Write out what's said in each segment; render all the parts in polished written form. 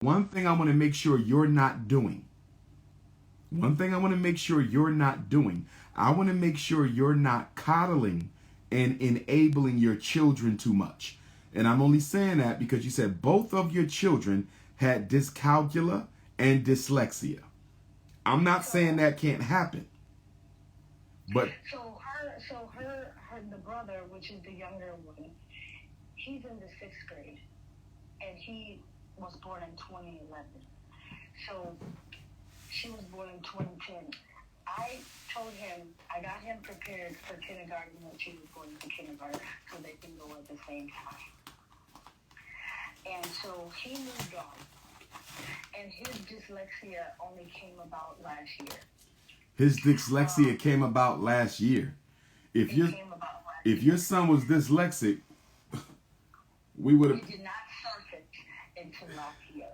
One thing I want to make sure you're not doing. One thing I want to make sure you're not doing. I want to make sure you're not coddling and enabling your children too much. And I'm only saying that because you said both of your children had dyscalculia and dyslexia. I'm not saying that can't happen. But the brother, which is the younger one, he's in the 6th grade, and he was born in 2011. So she was born in 2010. I told him, I got him prepared for kindergarten when she was going to kindergarten so they can go at the same time. And so he moved on. And his dyslexia only came about last year. His dyslexia came about last year. If your son was dyslexic, we would have. We did not surface until last year.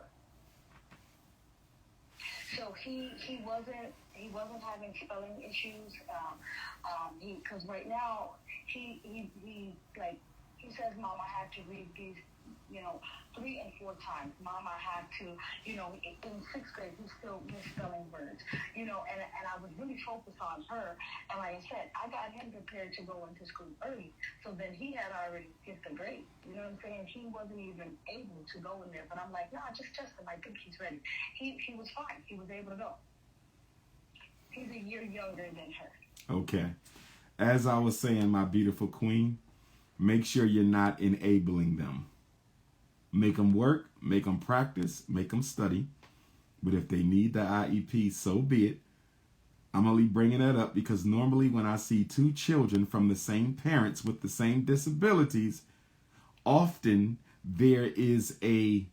So he wasn't having spelling issues. Because right now he says, Mom, I have to read these 3 and 4 times. Mom, I have to, in 6th grade, he's still misspelling words, and I was really focused on her. And like I said, I got him prepared to go into school early. So then he had already skipped the grade. You know what I'm saying? He wasn't even able to go in there. But I'm like, nah, just test him. I think he's ready. He was fine. He was able to go. He's a year younger than her. Okay. As I was saying, my beautiful queen, make sure you're not enabling them. Make them work, make them practice, make them study. But if they need the IEP, so be it. I'm only bringing that up because normally when I see 2 children from the same parents with the same disabilities, often there is a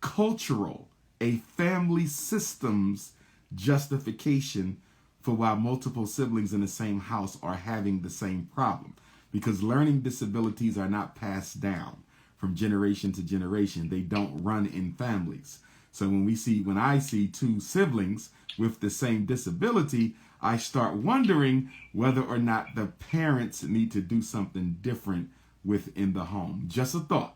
cultural, a family systems justification for why multiple siblings in the same house are having the same problem. Because learning disabilities are not passed down from generation to generation. They don't run in families. So when I see 2 siblings with the same disability, I start wondering whether or not the parents need to do something different within the home. Just a thought.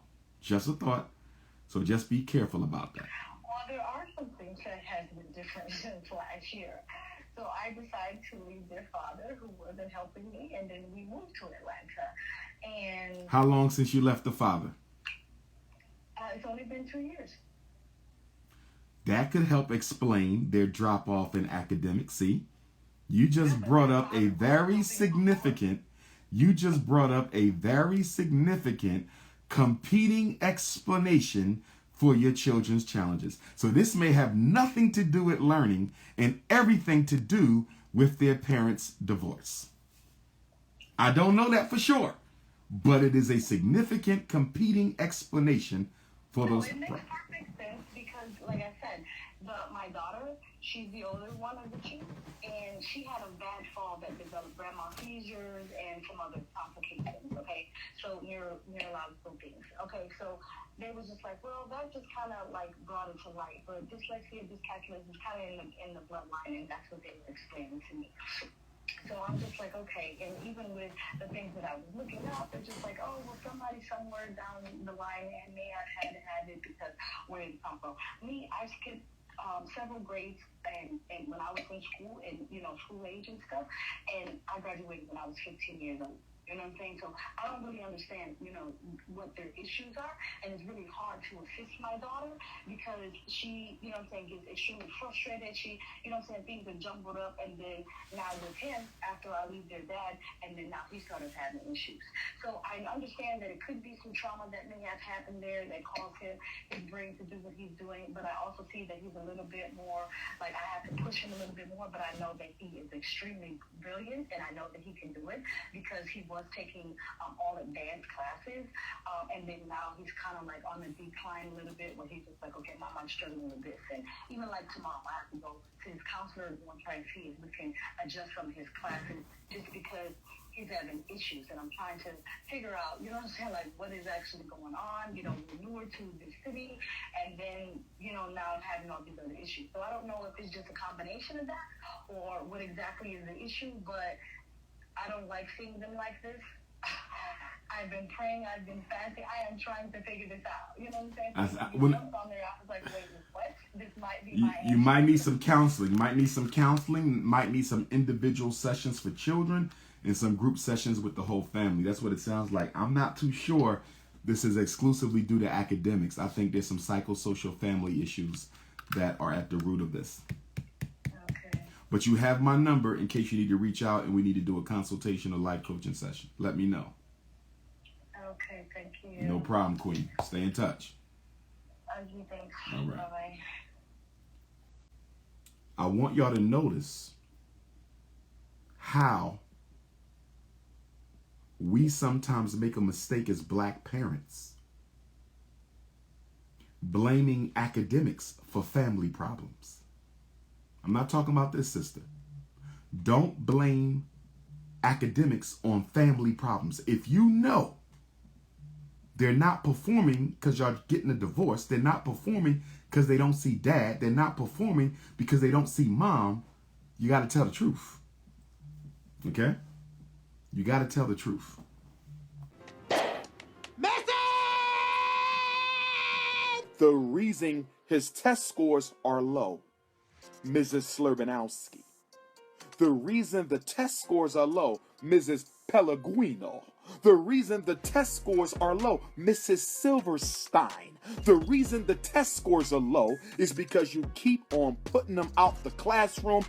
So just be careful about that. Well, there are some things that has been different since last year. So I decided to leave their father, who wasn't helping me, and then we moved to Atlanta. And how long since you left the father? It's only been 2 years. That could help explain their drop-off in academics. See, you just brought up a very significant competing explanation for your children's challenges. So this may have nothing to do with learning and everything to do with their parents' divorce. I don't know that for sure, but it is a significant competing explanation for those. It makes perfect sense because, like I said, my daughter, she's the older one of the 2, and she had a bad fall that developed grand mal seizures and some other complications, okay? So neurological things, okay? So they was just like, well, that just kind of like brought it to light, but dyslexia, dyscalculia is kind of in the bloodline, and that's what they were explaining to me. So I'm just like, okay. And even with the things that I was looking up, they're just like, oh, well, somebody somewhere down the line may have had it because where did it come from? Me, I skipped several grades and when I was in school and, school age and stuff. And I graduated when I was 15 years old. You know what I'm saying? So I don't really understand, what their issues are. And it's really hard to assist my daughter because she, gets extremely frustrated. She, things are jumbled up. And then now with him, after I leave their dad, and then now he started having issues. So I understand that it could be some trauma that may have happened there that caused his brain to do what he's doing. But I also see that he's a little bit more, like I have to push him a little bit more. But I know that he is extremely brilliant, and I know that he can do it because he was taking all advanced classes, and then now he's kind of like on the decline a little bit where he's just like, okay, Mom, I'm struggling with this. And even like tomorrow, I have to go to his counselor and try to see if we can adjust some of his classes just because he's having issues. And I'm trying to figure out, like what is actually going on. We're newer to the city, and then, now I'm having all these other issues. So I don't know if it's just a combination of that or what exactly is the issue, but I don't like seeing them like this. I've been praying, I've been fasting. I am trying to figure this out. You know what I'm saying? I So when, on there, I was like, wait, what? This might be my you might need some counseling. You might need some counseling. Might need some individual sessions for children and some group sessions with the whole family. That's what it sounds like. I'm not too sure this is exclusively due to academics. I think there's some psychosocial family issues that are at the root of this. Okay. But you have my number in case you need to reach out and we need to do a consultation or life coaching session. Let me know. Okay, thank you. No problem, Queen. Stay in touch. Okay, thanks. All right. Bye-bye. I want y'all to notice how we sometimes make a mistake as black parents, blaming academics for family problems. I'm not talking about this, sister. Don't blame academics on family problems. If you know they're not performing because y'all getting a divorce, they're not performing because they don't see dad, they're not performing because they don't see mom, you got to tell the truth. Okay? You got to tell the truth. The reason his test scores are low, Mrs. Slurbanowski. The reason the test scores are low, Mrs. Pellegrino. The reason the test scores are low, Mrs. Silverstein. The reason the test scores are low is because you keep on putting them out the classroom